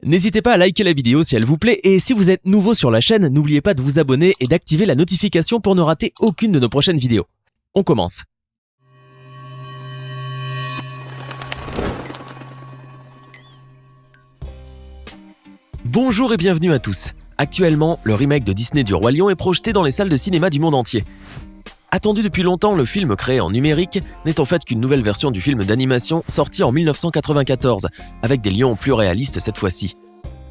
N'hésitez pas à liker la vidéo si elle vous plaît et si vous êtes nouveau sur la chaîne, n'oubliez pas de vous abonner et d'activer la notification pour ne rater aucune de nos prochaines vidéos. On commence. Bonjour et bienvenue à tous. Actuellement, le remake de Disney du Roi Lion est projeté dans les salles de cinéma du monde entier. Attendu depuis longtemps, le film créé en numérique n'est en fait qu'une nouvelle version du film d'animation sorti en 1994, avec des lions plus réalistes cette fois-ci.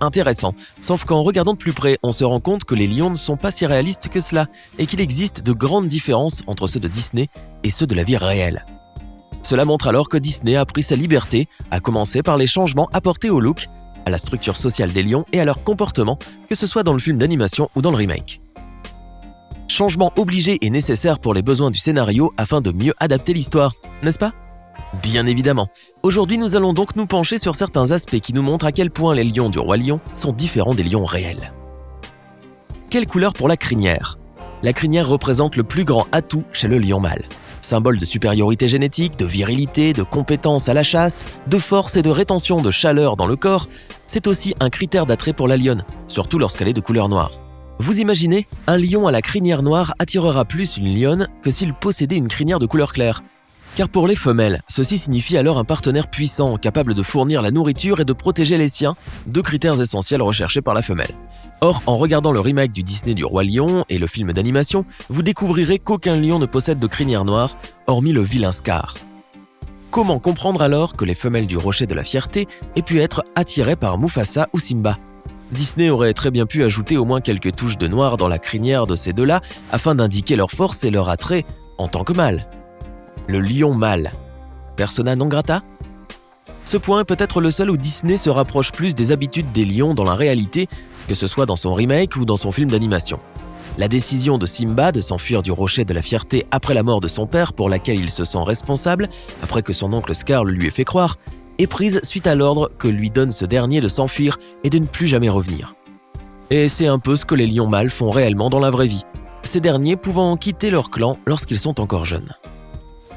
Intéressant, sauf qu'en regardant de plus près, on se rend compte que les lions ne sont pas si réalistes que cela, et qu'il existe de grandes différences entre ceux de Disney et ceux de la vie réelle. Cela montre alors que Disney a pris sa liberté, à commencer par les changements apportés au look, à la structure sociale des lions et à leur comportement, que ce soit dans le film d'animation ou dans le remake. Changement obligé et nécessaire pour les besoins du scénario afin de mieux adapter l'histoire, n'est-ce pas ? Bien évidemment. Aujourd'hui, nous allons donc nous pencher sur certains aspects qui nous montrent à quel point les lions du Roi Lion sont différents des lions réels. Quelle couleur pour la crinière ? La crinière représente le plus grand atout chez le lion mâle. Symbole de supériorité génétique, de virilité, de compétence à la chasse, de force et de rétention de chaleur dans le corps, c'est aussi un critère d'attrait pour la lionne, surtout lorsqu'elle est de couleur noire. Vous imaginez, un lion à la crinière noire attirera plus une lionne que s'il possédait une crinière de couleur claire. Car pour les femelles, ceci signifie alors un partenaire puissant, capable de fournir la nourriture et de protéger les siens, deux critères essentiels recherchés par la femelle. Or, en regardant le remake du Disney du Roi Lion et le film d'animation, vous découvrirez qu'aucun lion ne possède de crinière noire, hormis le vilain Scar. Comment comprendre alors que les femelles du Rocher de la Fierté aient pu être attirées par Mufasa ou Simba ? Disney aurait très bien pu ajouter au moins quelques touches de noir dans la crinière de ces deux-là afin d'indiquer leur force et leur attrait en tant que mâle. Le lion mâle. Persona non grata ? Ce point est peut-être le seul où Disney se rapproche plus des habitudes des lions dans la réalité, que ce soit dans son remake ou dans son film d'animation. La décision de Simba de s'enfuir du Rocher de la Fierté après la mort de son père, pour laquelle il se sent responsable, après que son oncle Scar le lui ait fait croire, est prise suite à l'ordre que lui donne ce dernier de s'enfuir et de ne plus jamais revenir. Et c'est un peu ce que les lions mâles font réellement dans la vraie vie, ces derniers pouvant quitter leur clan lorsqu'ils sont encore jeunes.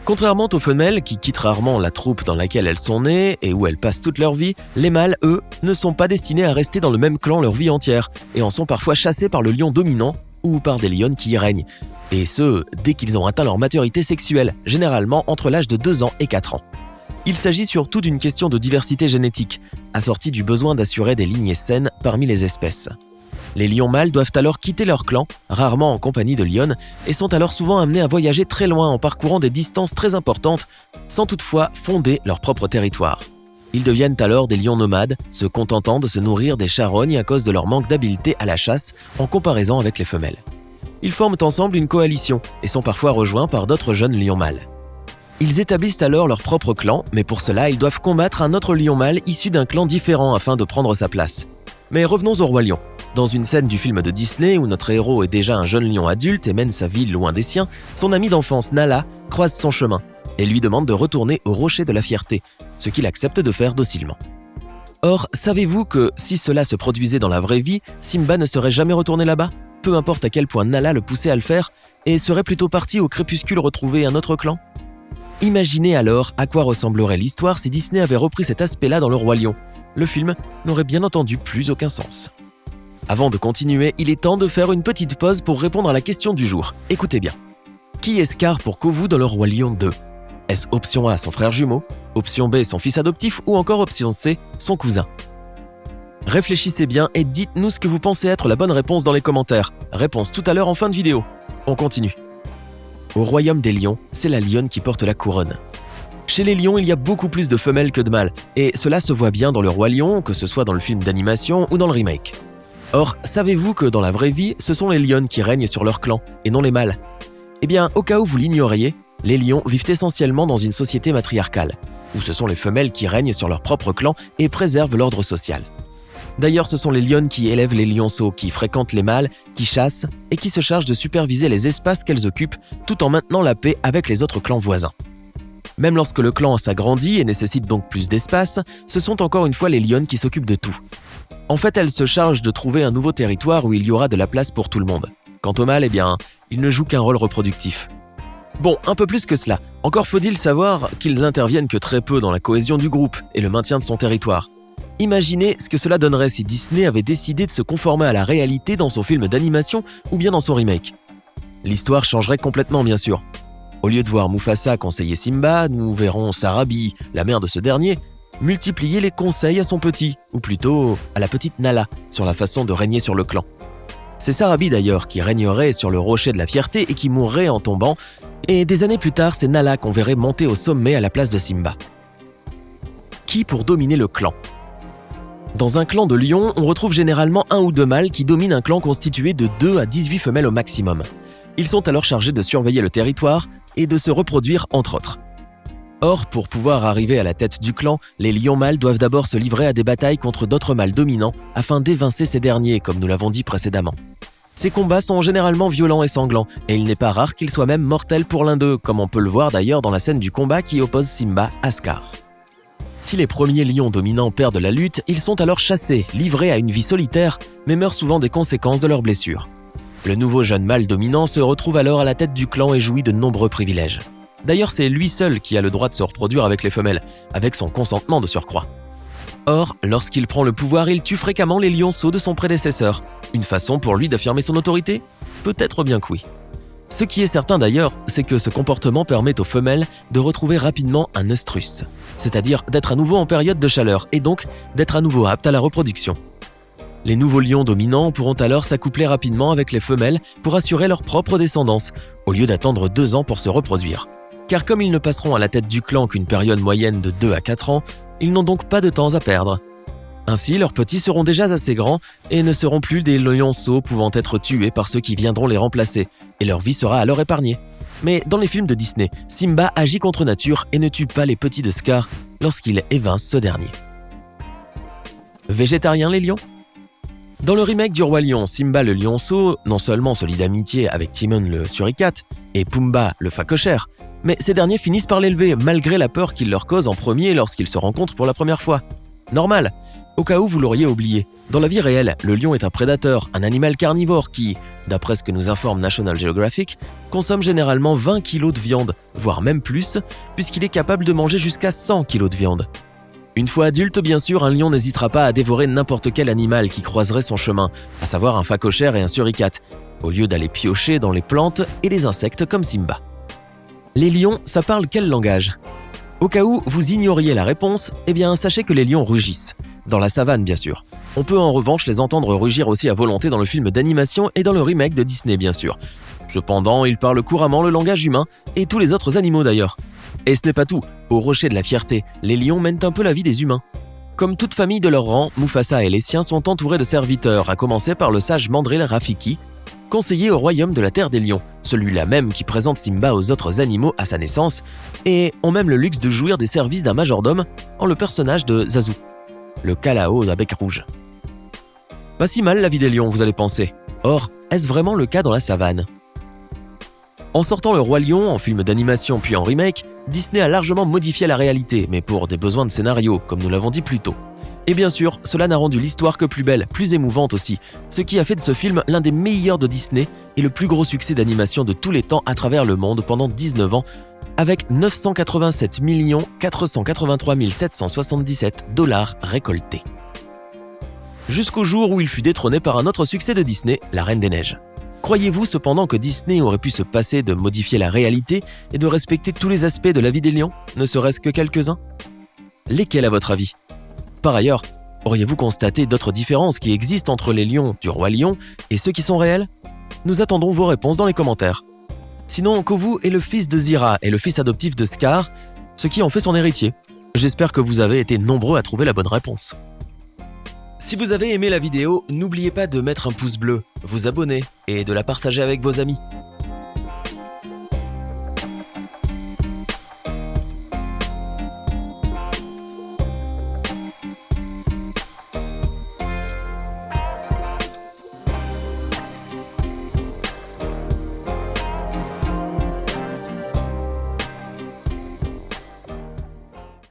Contrairement aux femelles qui quittent rarement la troupe dans laquelle elles sont nées et où elles passent toute leur vie, les mâles, eux, ne sont pas destinés à rester dans le même clan leur vie entière et en sont parfois chassés par le lion dominant ou par des lionnes qui y règnent, et ce, dès qu'ils ont atteint leur maturité sexuelle, généralement entre l'âge de 2 ans et 4 ans. Il s'agit surtout d'une question de diversité génétique, assortie du besoin d'assurer des lignées saines parmi les espèces. Les lions mâles doivent alors quitter leur clan, rarement en compagnie de lionnes, et sont alors souvent amenés à voyager très loin en parcourant des distances très importantes, sans toutefois fonder leur propre territoire. Ils deviennent alors des lions nomades, se contentant de se nourrir des charognes à cause de leur manque d'habileté à la chasse en comparaison avec les femelles. Ils forment ensemble une coalition et sont parfois rejoints par d'autres jeunes lions mâles. Ils établissent alors leur propre clan, mais pour cela, ils doivent combattre un autre lion mâle issu d'un clan différent afin de prendre sa place. Mais revenons au Roi Lion. Dans une scène du film de Disney où notre héros est déjà un jeune lion adulte et mène sa vie loin des siens, son ami d'enfance Nala croise son chemin et lui demande de retourner au Rocher de la Fierté, ce qu'il accepte de faire docilement. Or, savez-vous que si cela se produisait dans la vraie vie, Simba ne serait jamais retourné là-bas ? Peu importe à quel point Nala le poussait à le faire, et serait plutôt parti au crépuscule retrouver un autre clan ? Imaginez alors à quoi ressemblerait l'histoire si Disney avait repris cet aspect-là dans Le Roi Lion. Le film n'aurait bien entendu plus aucun sens. Avant de continuer, il est temps de faire une petite pause pour répondre à la question du jour. Écoutez bien. Qui est Scar pour Kovu dans Le Roi Lion 2 ? Est-ce option A, son frère jumeau, option B, son fils adoptif ou encore option C, son cousin ? Réfléchissez bien et dites-nous ce que vous pensez être la bonne réponse dans les commentaires. Réponse tout à l'heure en fin de vidéo. On continue. Au royaume des lions, c'est la lionne qui porte la couronne. Chez les lions, il y a beaucoup plus de femelles que de mâles, et cela se voit bien dans Le Roi Lion, que ce soit dans le film d'animation ou dans le remake. Or, savez-vous que dans la vraie vie, ce sont les lionnes qui règnent sur leur clan, et non les mâles ? Eh bien, au cas où vous l'ignoriez, les lions vivent essentiellement dans une société matriarcale, où ce sont les femelles qui règnent sur leur propre clan et préservent l'ordre social. D'ailleurs, ce sont les lionnes qui élèvent les lionceaux, qui fréquentent les mâles, qui chassent et qui se chargent de superviser les espaces qu'elles occupent tout en maintenant la paix avec les autres clans voisins. Même lorsque le clan s'agrandit et nécessite donc plus d'espace, ce sont encore une fois les lionnes qui s'occupent de tout. En fait, elles se chargent de trouver un nouveau territoire où il y aura de la place pour tout le monde. Quant aux mâles, ils ne jouent qu'un rôle reproductif. Bon, un peu plus que cela. Encore faut-il savoir qu'ils n'interviennent que très peu dans la cohésion du groupe et le maintien de son territoire. Imaginez ce que cela donnerait si Disney avait décidé de se conformer à la réalité dans son film d'animation ou bien dans son remake. L'histoire changerait complètement bien sûr. Au lieu de voir Mufasa conseiller Simba, nous verrons Sarabi, la mère de ce dernier, multiplier les conseils à son petit, ou plutôt à la petite Nala, sur la façon de régner sur le clan. C'est Sarabi d'ailleurs qui régnerait sur le rocher de la fierté et qui mourrait en tombant, et des années plus tard, c'est Nala qu'on verrait monter au sommet à la place de Simba. Qui pour dominer le clan ? Dans un clan de lions, on retrouve généralement un ou deux mâles qui dominent un clan constitué de 2 à 18 femelles au maximum. Ils sont alors chargés de surveiller le territoire et de se reproduire entre autres. Or, pour pouvoir arriver à la tête du clan, les lions mâles doivent d'abord se livrer à des batailles contre d'autres mâles dominants afin d'évincer ces derniers, comme nous l'avons dit précédemment. Ces combats sont généralement violents et sanglants, et il n'est pas rare qu'ils soient même mortels pour l'un d'eux, comme on peut le voir d'ailleurs dans la scène du combat qui oppose Simba à Scar. Si les premiers lions dominants perdent la lutte, ils sont alors chassés, livrés à une vie solitaire, mais meurent souvent des conséquences de leurs blessures. Le nouveau jeune mâle dominant se retrouve alors à la tête du clan et jouit de nombreux privilèges. D'ailleurs, c'est lui seul qui a le droit de se reproduire avec les femelles, avec son consentement de surcroît. Or, lorsqu'il prend le pouvoir, il tue fréquemment les lionceaux de son prédécesseur. Une façon pour lui d'affirmer son autorité ? Peut-être bien que oui. Ce qui est certain d'ailleurs, c'est que ce comportement permet aux femelles de retrouver rapidement un œstrus, c'est-à-dire d'être à nouveau en période de chaleur et donc d'être à nouveau aptes à la reproduction. Les nouveaux lions dominants pourront alors s'accoupler rapidement avec les femelles pour assurer leur propre descendance, au lieu d'attendre 2 ans pour se reproduire. Car comme ils ne passeront à la tête du clan qu'une période moyenne de 2 à 4 ans, ils n'ont donc pas de temps à perdre. Ainsi, leurs petits seront déjà assez grands et ne seront plus des lionceaux pouvant être tués par ceux qui viendront les remplacer, et leur vie sera alors épargnée. Mais dans les films de Disney, Simba agit contre nature et ne tue pas les petits de Scar lorsqu'il évince ce dernier. Végétariens les lions ? Dans le remake du Roi Lion, Simba le lionceau non seulement se lie d'amitié avec Timon le suricate et Pumba le phacochère, mais ces derniers finissent par l'élever malgré la peur qu'il leur cause en premier lorsqu'ils se rencontrent pour la première fois. Normal. Au cas où vous l'auriez oublié, dans la vie réelle, le lion est un prédateur, un animal carnivore qui, d'après ce que nous informe National Geographic, consomme généralement 20 kg de viande, voire même plus, puisqu'il est capable de manger jusqu'à 100 kg de viande. Une fois adulte, bien sûr, un lion n'hésitera pas à dévorer n'importe quel animal qui croiserait son chemin, à savoir un phacochère et un suricate, au lieu d'aller piocher dans les plantes et les insectes comme Simba. Les lions, ça parle quel langage ? Au cas où vous ignoriez la réponse, eh bien sachez que les lions rugissent. Dans la savane, bien sûr. On peut en revanche les entendre rugir aussi à volonté dans le film d'animation et dans le remake de Disney, bien sûr. Cependant, ils parlent couramment le langage humain, et tous les autres animaux d'ailleurs. Et ce n'est pas tout. Au rocher de la fierté, les lions mènent un peu la vie des humains. Comme toute famille de leur rang, Mufasa et les siens sont entourés de serviteurs, à commencer par le sage Mandrill Rafiki, conseiller au royaume de la Terre des Lions, celui-là même qui présente Simba aux autres animaux à sa naissance, et ont même le luxe de jouir des services d'un majordome en le personnage de Zazu, le Kalao à bec rouge. Pas si mal la vie des lions, vous allez penser. Or, est-ce vraiment le cas dans la savane ? En sortant le Roi Lion en film d'animation puis en remake, Disney a largement modifié la réalité, mais pour des besoins de scénario, comme nous l'avons dit plus tôt. Et bien sûr, cela n'a rendu l'histoire que plus belle, plus émouvante aussi, ce qui a fait de ce film l'un des meilleurs de Disney et le plus gros succès d'animation de tous les temps à travers le monde pendant 19 ans, avec 987 483 777 $ récoltés. Jusqu'au jour où il fut détrôné par un autre succès de Disney, La Reine des Neiges. Croyez-vous cependant que Disney aurait pu se passer de modifier la réalité et de respecter tous les aspects de la vie des lions, ne serait-ce que quelques-uns ? Lesquels à votre avis ? Par ailleurs, auriez-vous constaté d'autres différences qui existent entre les lions du Roi Lion et ceux qui sont réels ? Nous attendons vos réponses dans les commentaires. Sinon, Kovu est le fils de Zira et le fils adoptif de Scar, ce qui en fait son héritier. J'espère que vous avez été nombreux à trouver la bonne réponse. Si vous avez aimé la vidéo, n'oubliez pas de mettre un pouce bleu, vous abonner et de la partager avec vos amis.